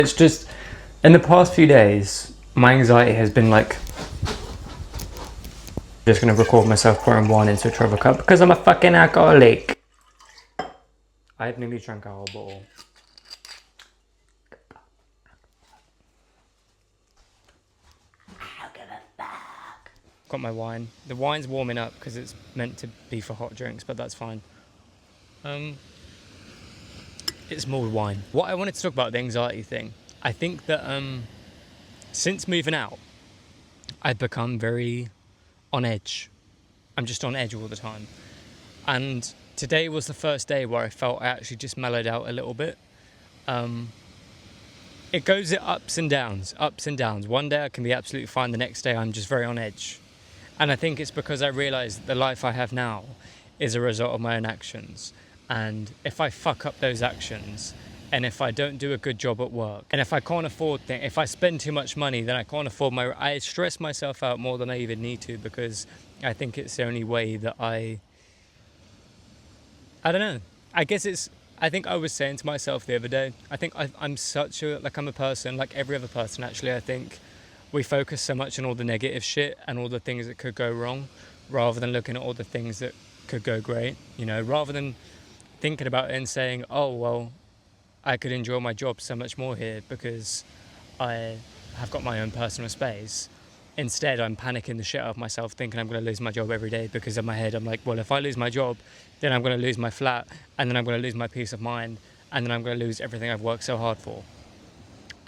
It's just, in the past few days, my anxiety has been like, just gonna record myself pouring wine into a travel cup because I'm a fucking alcoholic. I have nearly drank a whole bottle. Got my wine. The wine's warming up because it's meant to be for hot drinks, but that's fine. It's mulled wine. What I wanted to talk about, the anxiety thing. I think that since moving out, I've become very on edge. I'm just on edge all the time. And today was the first day where I felt I actually just mellowed out a little bit. It goes at ups and downs. One day I can be absolutely fine, the next day I'm just very on edge. And I think it's because I realised the life I have now is a result of my own actions. And if I fuck up those actions, and if I don't do a good job at work, and if I can't afford things, if I spend too much money, then I can't afford I stress myself out more than I even need to, because I think it's the only way that I don't know. I think I was saying to myself the other day, I think I'm I'm a person, like every other person actually, I think we focus so much on all the negative shit and all the things that could go wrong, rather than looking at all the things that could go great, rather than thinking about it and saying, oh, well, I could enjoy my job so much more here because I have got my own personal space. Instead, I'm panicking the shit out of myself, thinking I'm going to lose my job every day, because in my head, I'm like, well, if I lose my job, then I'm going to lose my flat, and then I'm going to lose my peace of mind, and then I'm going to lose everything I've worked so hard for.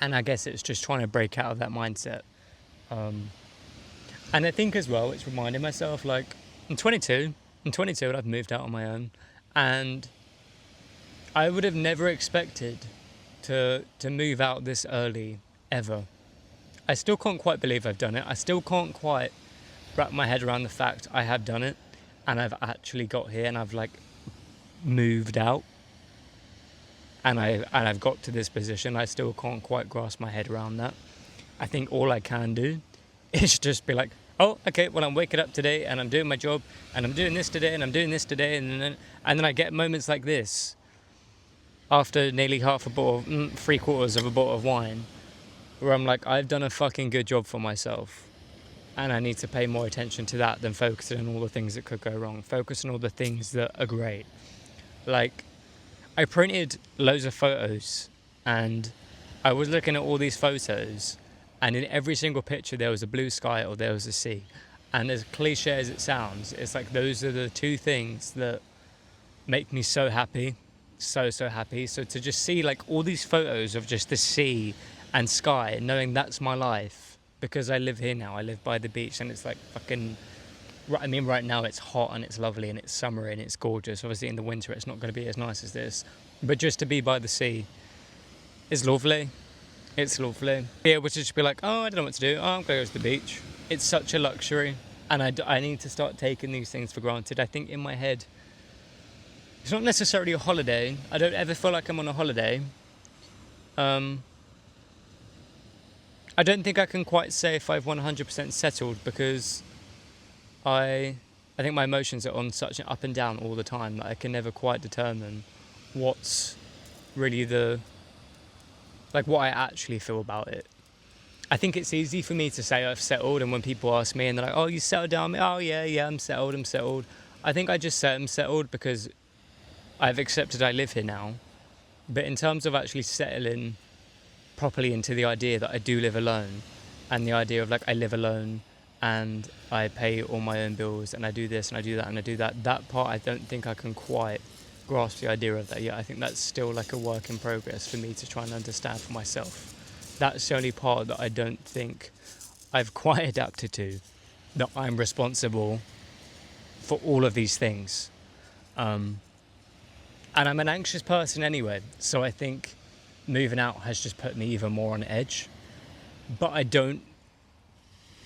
And I guess it's just trying to break out of that mindset. And I think as well, it's reminding myself, like, I'm 22 and I've moved out on my own, and I would have never expected to move out this early, ever. I still can't quite believe I've done it. I still can't quite wrap my head around the fact I have done it, and I've actually got here, and I've like moved out, and I've got to this position. I still can't quite grasp my head around that. I think all I can do is just be like, oh, okay, well, I'm waking up today and I'm doing my job and I'm doing this today and I'm doing this today, and then I get moments like this after nearly half a bottle, 3/4 of a bottle of wine, where I'm like, I've done a fucking good job for myself, and I need to pay more attention to that than focusing on all the things that could go wrong. Focus on all the things that are great. Like, I printed loads of photos, and I was looking at all these photos, and in every single picture there was a blue sky or there was a sea. And as cliche as it sounds, it's like those are the two things that make me so happy, so happy. So to just see like all these photos of just the sea and sky, knowing that's my life, because I live here now, I live by the beach, and it's like fucking, I mean, right now it's hot and it's lovely and it's summery and it's gorgeous. Obviously in the winter it's not going to be as nice as this, but just to be by the sea is lovely. It's lovely. Be able to just be like, oh, I don't know what to do, oh, I'm going to go to the beach. It's such a luxury, and I need to start taking these things for granted. I think in my head, it's not necessarily a holiday. I don't ever feel like I'm on a holiday. I don't think I can quite say if I've 100% settled, because I think my emotions are on such an up and down all the time that I can never quite determine what's really what I actually feel about it. I think it's easy for me to say I've settled, and when people ask me and they're like, oh, you settled down? Oh, yeah, I'm settled. I think I just say I'm settled because I've accepted I live here now. But in terms of actually settling properly into the idea that I do live alone, and the idea of like I live alone and I pay all my own bills and I do this and I do that and I do that part, I don't think I can quite grasp the idea of that yet. I think that's still like a work in progress for me to try and understand for myself. That's the only part that I don't think I've quite adapted to, that I'm responsible for all of these things. And I'm an anxious person anyway, so I think moving out has just put me even more on edge. But I don't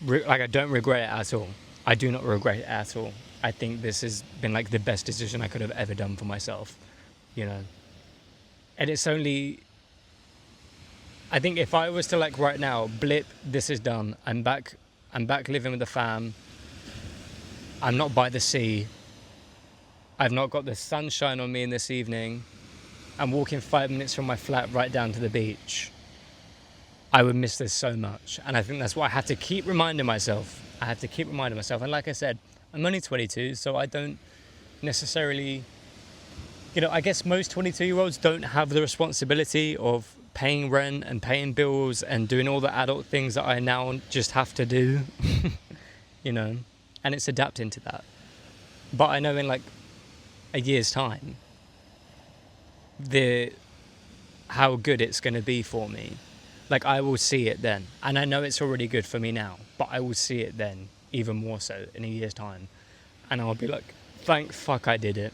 regret it at all. I do not regret it at all. I think this has been like the best decision I could have ever done for myself, And it's only, I think if I was to like right now, blip, this is done. I'm back living with the fam. I'm not by the sea. I've not got the sunshine on me in this evening. I'm walking 5 minutes from my flat right down to the beach. I would miss this so much. And I think that's what I have to keep reminding myself. And like I said, I'm only 22, so I don't necessarily, I guess most 22-year-olds don't have the responsibility of paying rent and paying bills and doing all the adult things that I now just have to do, and it's adapting to that. But I know in like a year's time, how good it's going to be for me. Like, I will see it then. And I know it's already good for me now, but I will see it then, even more so in a year's time. And I'll be like, thank fuck I did it.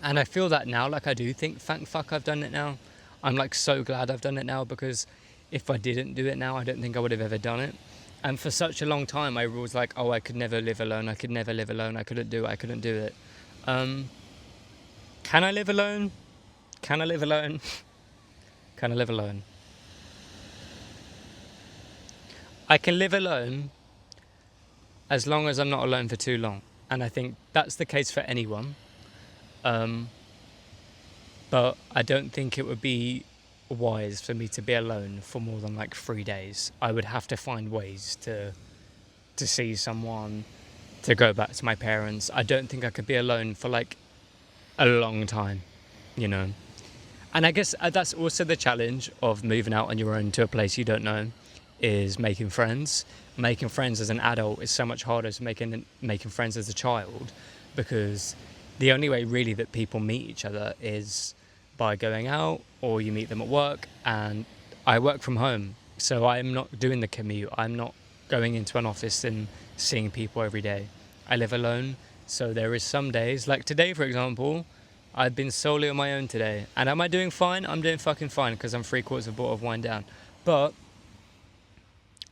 And I feel that now, like I do think, thank fuck I've done it now. I'm like so glad I've done it now, because if I didn't do it now, I don't think I would have ever done it. And for such a long time, I was like, oh, I could never live alone. I couldn't do it. Can I live alone? Can I live alone? Can I live alone? I can live alone as long as I'm not alone for too long. And I think that's the case for anyone. But I don't think it would be wise for me to be alone for more than like 3 days. I would have to find ways to see someone, to go back to my parents. I don't think I could be alone for like a long time, And I guess that's also the challenge of moving out on your own to a place you don't know, is making friends. Making friends as an adult is so much harder than making friends as a child, because the only way really that people meet each other is by going out, or you meet them at work. And I work from home, so I'm not doing the commute. I'm not going into an office and seeing people every day. I live alone, so there is some days, like today for example, I've been solely on my own today. And am I doing fine? I'm doing fucking fine, because I'm 3/4 of a bottle of wine down. But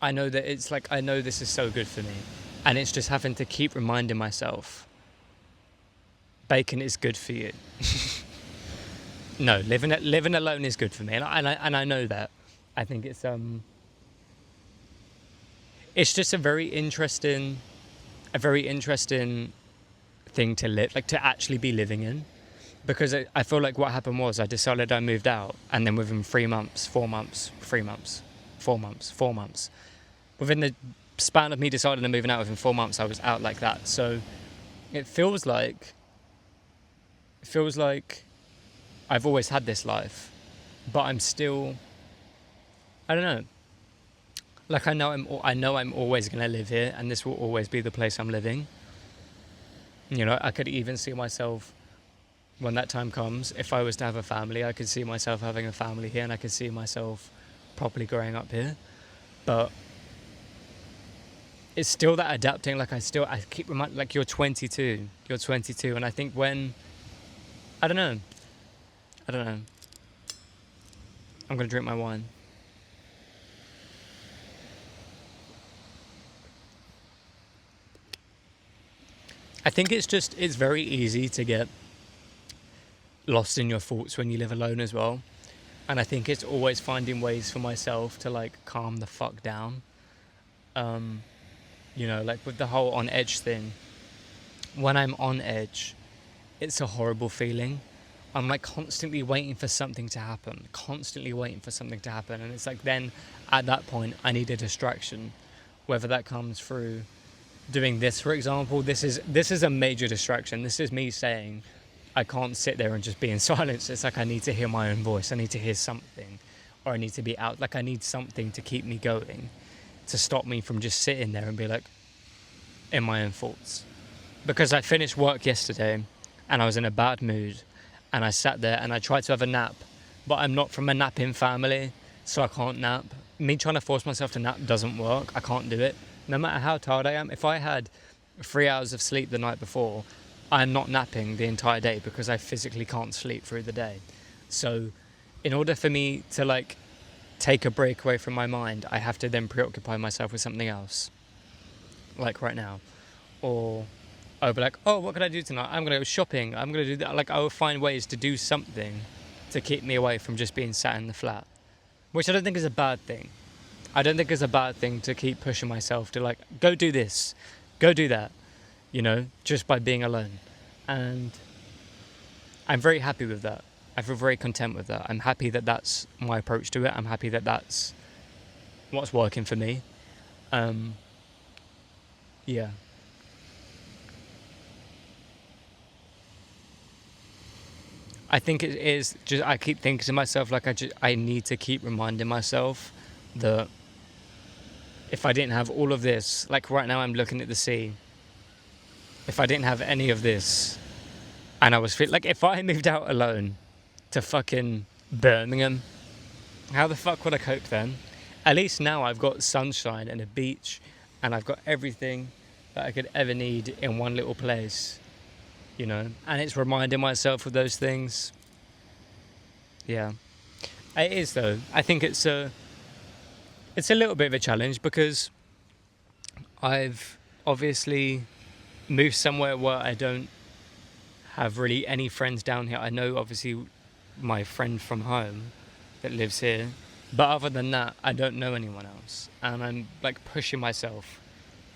I know that I know this is so good for me. And it's just having to keep reminding myself, bacon is good for you. No, living alone is good for me. And I know that. I think it's just a very interesting thing to live, like to actually be living in. Because I feel like what happened was I decided I moved out, and then within 3 months, 4 months, 3 months, 4 months, 4 months, within the span of me deciding and moving out, within 4 months I was out like that. So it feels like I've always had this life, but I'm still, I don't know. Like I know I'm always gonna live here, and this will always be the place I'm living. I could even see myself, when that time comes, if I was to have a family, I could see myself having a family here, and I could see myself properly growing up here. But it's still that adapting. Like I keep reminding, like you're 22, and I think I don't know. I'm gonna drink my wine. I think it's very easy to get lost in your thoughts when you live alone as well. And I think it's always finding ways for myself to like calm the fuck down. Like with the whole on edge thing. When I'm on edge, it's a horrible feeling. I'm like constantly waiting for something to happen. And it's like, then at that point, I need a distraction. Whether that comes through doing this, for example, this is a major distraction. This is me saying, I can't sit there and just be in silence. It's like I need to hear my own voice. I need to hear something, or I need to be out. Like I need something to keep me going, to stop me from just sitting there and be like in my own thoughts. Because I finished work yesterday and I was in a bad mood, and I sat there and I tried to have a nap, but I'm not from a napping family, so I can't nap. Me trying to force myself to nap doesn't work. I can't do it. No matter how tired I am, if I had 3 hours of sleep the night before, I'm not napping the entire day, because I physically can't sleep through the day. So in order for me to like take a break away from my mind, I have to then preoccupy myself with something else, like right now. Or I'll be like, oh, what can I do tonight? I'm going to go shopping. I'm going to do that. Like I will find ways to do something to keep me away from just being sat in the flat, which I don't think is a bad thing. I don't think it's a bad thing to keep pushing myself to like, go do this, go do that, just by being alone. And I'm very happy with that. I feel very content with that. I'm happy that that's my approach to it. I'm happy that that's what's working for me. Um, yeah. I think it is just, I keep thinking to myself, like, I need to keep reminding myself that if I didn't have all of this, like right now I'm looking at the sea, if I didn't have any of this, and I was like, if I moved out alone to fucking Birmingham, how the fuck would I cope then? At least now I've got sunshine and a beach, and I've got everything that I could ever need in one little place, you know? And it's reminding myself of those things. Yeah. It is though. I think it's a little bit of a challenge because I've obviously moved somewhere where I don't have really any friends down here. I know obviously my friend from home that lives here, but other than that, I don't know anyone else. And I'm like pushing myself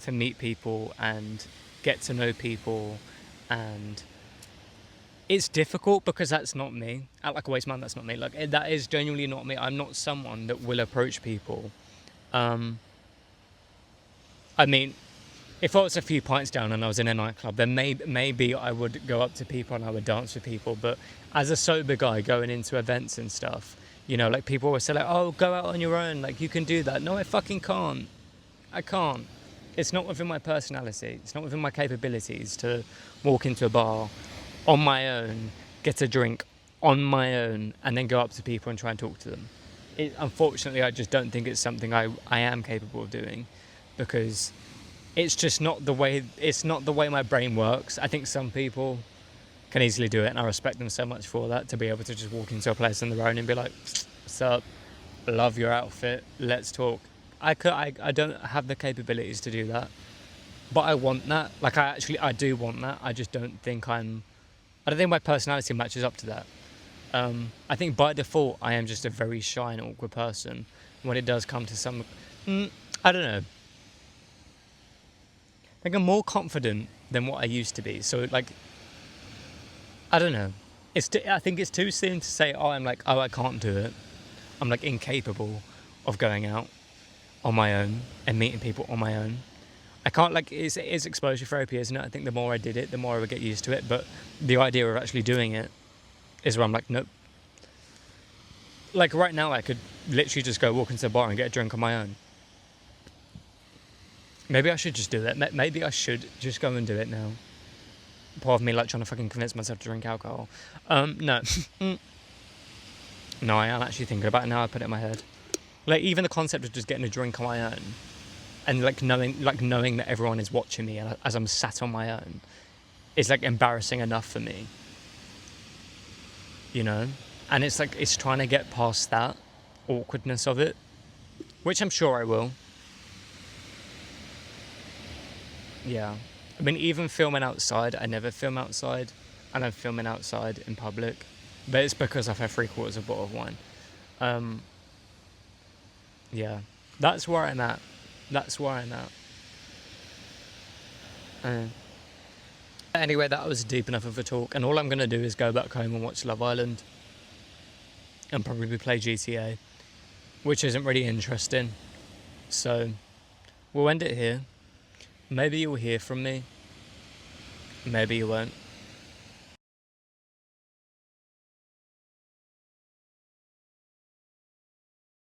to meet people and get to know people, and it's difficult because that's not me. Act like a waste man, that's not me. Like that is genuinely not me. I'm not someone that will approach people. Um, I mean, if I was a few pints down and I was in a nightclub, then maybe I would go up to people and I would dance with people. But as a sober guy going into events and stuff, you know, like people always say like, oh, go out on your own, like you can do that. No, I fucking can't. I can't. It's not within my personality. It's not within my capabilities to walk into a bar on my own, get a drink on my own, and then go up to people and try and talk to them. Unfortunately, I just don't think it's something I am capable of doing, because it's just not the way my brain works. I think some people can easily do it, and I respect them so much for that, to be able to just walk into a place on their own and be like, what's up, love your outfit, let's talk. I don't have the capabilities to do that, but I want that. Like I do want that. I just don't think I don't think my personality matches up to that. I think by default I am just a very shy and awkward person when it does come to some, I don't know. Like I'm more confident than what I used to be. So like, I don't know. I think it's too soon to say, I can't do it. I'm like incapable of going out on my own and meeting people on my own. I can't, like, it's exposure therapy, isn't it? I think the more I did it, the more I would get used to it. But the idea of actually doing it is where I'm like, nope. Like right now, I could literally just go walk into a bar and get a drink on my own. Maybe I should just do it. Maybe I should just go and do it now. Part of me like trying to fucking convince myself to drink alcohol. No. No, I am actually thinking about it now. I put it in my head. Like even the concept of just getting a drink on my own, and like knowing that everyone is watching me as I'm sat on my own, is like embarrassing enough for me. You know, and it's like it's trying to get past that awkwardness of it, which I'm sure I will. Yeah. I mean, even filming outside, I never film outside, and I'm filming outside in public, but it's because I've had 3/4 of a bottle of wine. Yeah, that's where I'm at. That's where I'm at. Anyway, that was deep enough of a talk, and all I'm going to do is go back home and watch Love Island, and probably play GTA, which isn't really interesting. So, we'll end it here. Maybe you'll hear from me. Maybe you won't.